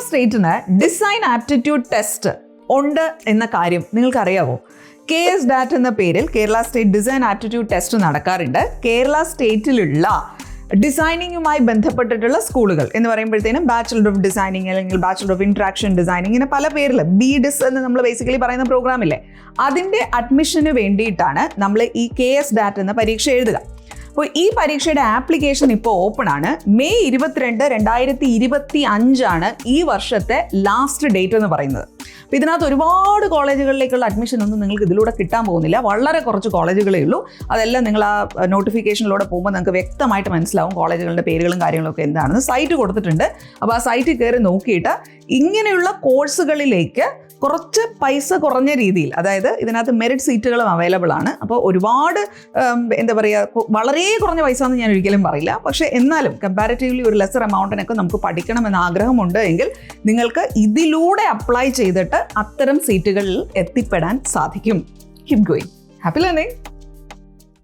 സ്റ്റേറ്റിന് design aptitude test ഉണ്ട് എന്ന കാര്യം നിങ്ങൾക്കറിയാവോ? KSDAT എന്ന പേരിൽ Kerala state design aptitude test നടക്കാറുണ്ട്. കേരള സ്റ്റേറ്റിലുള്ള ഡിസൈനിങ്ങുമായി ബന്ധപ്പെട്ടിട്ടുള്ള സ്കൂളുകൾ എന്ന് പറയുമ്പോഴത്തേനും ബാച്ചലർ ഓഫ് ഡിസൈനിങ് അല്ലെങ്കിൽ ബാച്ചലർ ഓഫ് ഇൻട്രാക്ഷൻ ഡിസൈനിങ്, ഇങ്ങനെ പല പേരിൽ BDIS എന്ന് നമ്മൾ ബേസിക്കലി പറയുന്ന പ്രോഗ്രാമില്ലേ, അതിൻ്റെ അഡ്മിഷന് വേണ്ടിയിട്ടാണ് നമ്മൾ ഈ KSDAT എന്ന പരീക്ഷ എഴുതുക. അപ്പോൾ ഈ പരീക്ഷയുടെ ആപ്ലിക്കേഷൻ ഇപ്പോൾ ഓപ്പൺ ആണ്. മെയ് 22, 2025 ഈ വർഷത്തെ ലാസ്റ്റ് ഡേറ്റ് എന്ന് പറയുന്നത്. അപ്പോൾ ഇതിനകത്ത് ഒരുപാട് കോളേജുകളിലേക്കുള്ള അഡ്മിഷൻ ഒന്നും നിങ്ങൾക്ക് ഇതിലൂടെ കിട്ടാൻ പോകുന്നില്ല. വളരെ കുറച്ച് കോളേജുകളേ ഉള്ളൂ. അതെല്ലാം നിങ്ങൾ ആ നോട്ടിഫിക്കേഷനിലൂടെ പോകുമ്പോൾ നിങ്ങൾക്ക് വ്യക്തമായിട്ട് മനസ്സിലാവും കോളേജുകളുടെ പേരുകളും കാര്യങ്ങളൊക്കെ എന്താണെന്ന്. സൈറ്റ് കൊടുത്തിട്ടുണ്ട്. അപ്പോൾ ആ സൈറ്റിൽ കയറി നോക്കിയിട്ട് ഇങ്ങനെയുള്ള കോഴ്സുകളിലേക്ക് കുറച്ച് പൈസ കുറഞ്ഞ രീതിയിൽ, അതായത് ഇതിനകത്ത് മെറിറ്റ് സീറ്റുകളും അവൈലബിൾ ആണ്. അപ്പോൾ ഒരുപാട് എന്താ പറയുക, വളരെ കുറഞ്ഞ പൈസ എന്ന് ഞാൻ ഒരിക്കലും പറയില്ല. പക്ഷേ എന്നാലും കമ്പാരിറ്റീവ്ലി ഒരു ലെസർ എമൗണ്ടിനൊക്കെ നമുക്ക് പഠിക്കണമെന്ന് ആഗ്രഹമുണ്ട് എങ്കിൽ നിങ്ങൾക്ക് ഇതിലൂടെ അപ്ലൈ ചെയ്തിട്ട് അത്തരം സീറ്റുകളിൽ എത്തിപ്പെടാൻ സാധിക്കും. Keep going. Happy learning.